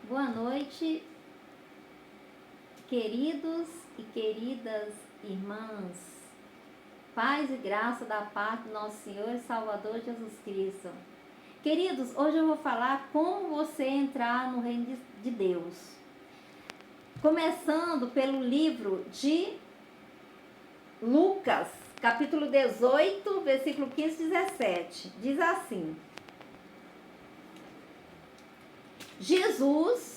Boa noite, queridos e queridas irmãs. Paz e graça da parte do nosso Senhor e Salvador Jesus Cristo. Queridos, hoje eu vou falar como você entrar no reino de Deus. Começando pelo livro de Lucas, capítulo 18, versículo 15 e 17. Diz assim: Jesus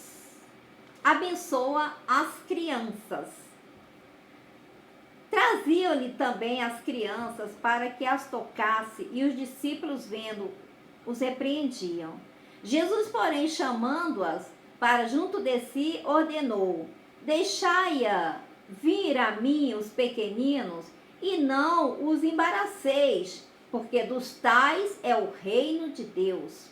abençoa as crianças. Trazia-lhe também as crianças para que as tocasse, e os discípulos, vendo, os repreendiam. Jesus, porém, chamando-as para junto de si, ordenou: deixai-a vir a mim os pequeninos, e não os embaraceis, porque dos tais é o reino de Deus.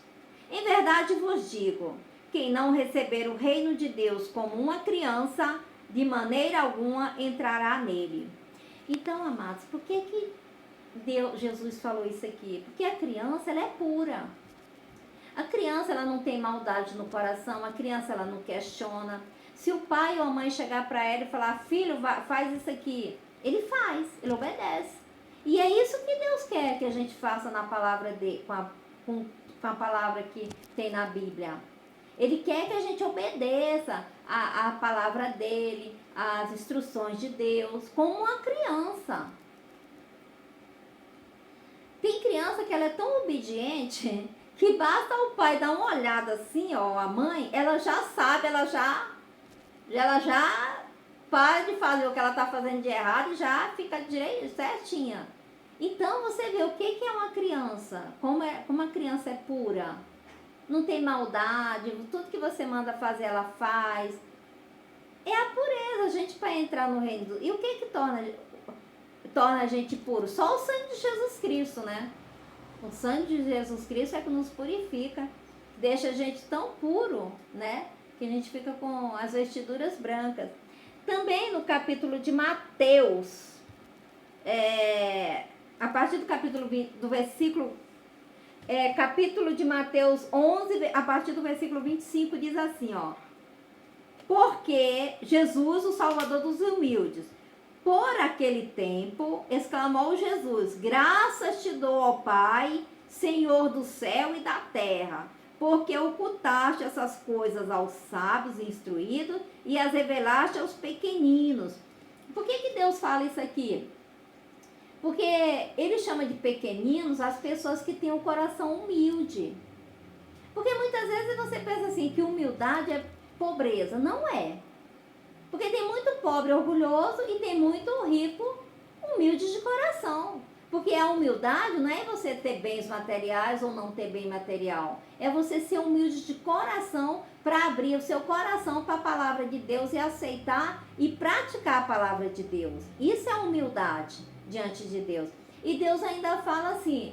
Em verdade vos digo, quem não receber o reino de Deus como uma criança, de maneira alguma entrará nele. Então, amados, por que Jesus falou isso aqui? Porque a criança, ela é pura. A criança, ela não tem maldade no coração, a criança, ela não questiona. Se o pai ou a mãe chegar para ela e falar: filho, faz isso aqui, ele faz, ele obedece. E é isso que Deus quer que a gente faça na palavra dele, com a palavra que tem na Bíblia. Ele quer que a gente obedeça a palavra dele, as instruções de Deus, como uma criança. Tem criança que ela é tão obediente que basta o pai dar uma olhada assim, ó, a mãe, ela já sabe, ela já para de fazer o que ela está fazendo de errado e já fica direito, certinha. Então você vê o que é uma criança, como a criança é pura. Não tem maldade, tudo que você manda fazer, ela faz. É a pureza, a gente, para entrar no reino. E o que torna a gente puro? Só o sangue de Jesus Cristo, né? O sangue de Jesus Cristo é que nos purifica, deixa a gente tão puro, né? Que a gente fica com as vestiduras brancas. Também no capítulo de Mateus, a partir do capítulo 20, do versículo... capítulo de Mateus 11, a partir do versículo 25, diz assim, ó: porque Jesus, o Salvador dos humildes, por aquele tempo, exclamou Jesus: graças te dou, ó Pai, Senhor do céu e da terra, porque ocultaste essas coisas aos sábios e instruídos e as revelaste aos pequeninos. Por que Deus fala isso aqui? Porque ele chama de pequeninos as pessoas que têm um coração humilde. Porque muitas vezes você pensa assim, que humildade é pobreza. Não é. Porque tem muito pobre orgulhoso e tem muito rico humilde de coração. Porque a humildade não é você ter bens materiais ou não ter bem material. É você ser humilde de coração para abrir o seu coração para a palavra de Deus e aceitar e praticar a palavra de Deus. Isso é humildade diante de Deus. E Deus ainda fala assim: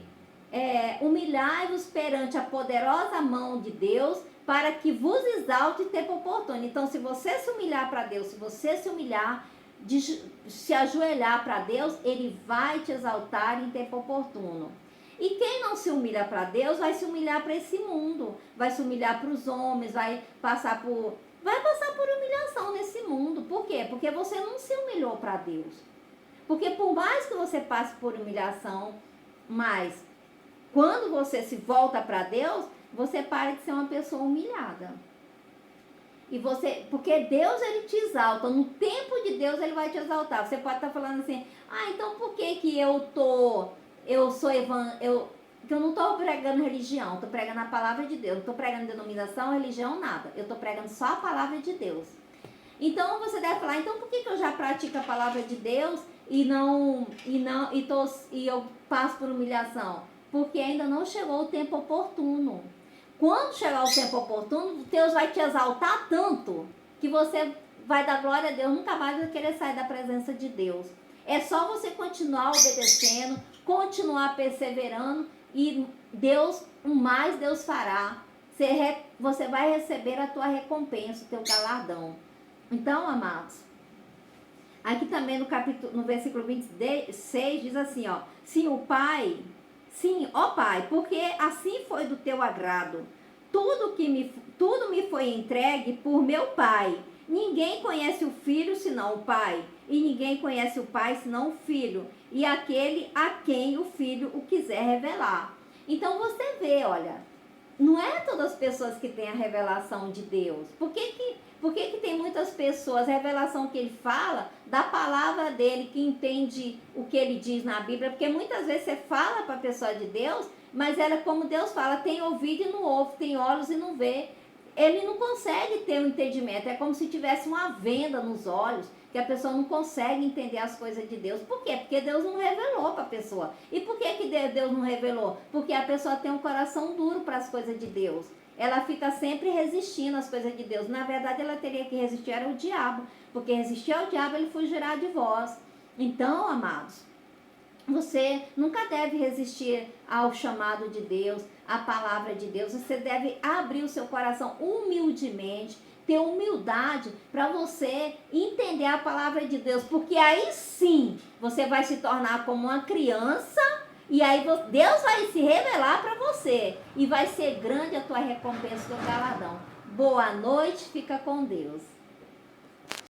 humilhai-vos perante a poderosa mão de Deus, para que vos exalte em tempo oportuno. Então, se você se humilhar para Deus, se você se humilhar, se ajoelhar para Deus, ele vai te exaltar em tempo oportuno. E quem não se humilha para Deus, vai se humilhar para esse mundo, vai se humilhar para os homens, vai passar por humilhação nesse mundo. Por quê? Porque você não se humilhou para Deus. Porque por mais que você passe por humilhação, mas quando você se volta para Deus, você para de ser uma pessoa humilhada. E porque Deus, ele te exalta. No tempo de Deus, ele vai te exaltar. Você pode estar falando assim: então por que eu não estou pregando religião, estou pregando a palavra de Deus, não estou pregando denominação, religião, nada. Eu estou pregando só a palavra de Deus. Então você deve falar: então por que eu já pratico a palavra de Deus e eu passo por humilhação? Porque ainda não chegou o tempo oportuno. Quando chegar o tempo oportuno, Deus vai te exaltar tanto que você vai dar glória a Deus, nunca mais vai querer sair da presença de Deus. É só você continuar obedecendo, continuar perseverando, e mais Deus fará. Você vai receber a tua recompensa, o teu galardão. Então, amados, aqui também no versículo 26 diz assim, ó: sim, ó Pai, porque assim foi do teu agrado. tudo me foi entregue por meu Pai. Ninguém conhece o Filho senão o Pai, e ninguém conhece o Pai senão o Filho, e aquele a quem o Filho o quiser revelar. Então você vê, olha, não é todas as pessoas que têm a revelação de Deus. Por que tem muitas pessoas, a revelação que ele fala, da palavra dele, que entende o que ele diz na Bíblia? Porque muitas vezes você fala para a pessoa de Deus, mas ela, como Deus fala, tem ouvido e não ouve, tem olhos e não vê. Ele não consegue ter um entendimento, é como se tivesse uma venda nos olhos, que a pessoa não consegue entender as coisas de Deus. Por quê? Porque Deus não revelou para a pessoa. E por que Deus não revelou? Porque a pessoa tem um coração duro para as coisas de Deus. Ela fica sempre resistindo às coisas de Deus. Na verdade, ela teria que resistir ao diabo, porque resistir ao diabo, ele fugirá de vós. Então, amados, você nunca deve resistir ao chamado de Deus, à palavra de Deus. Você deve abrir o seu coração humildemente, ter humildade para você entender a palavra de Deus, porque aí sim você vai se tornar como uma criança, e aí Deus vai se revelar para você e vai ser grande a tua recompensa, o teu galardão. Boa noite, fica com Deus.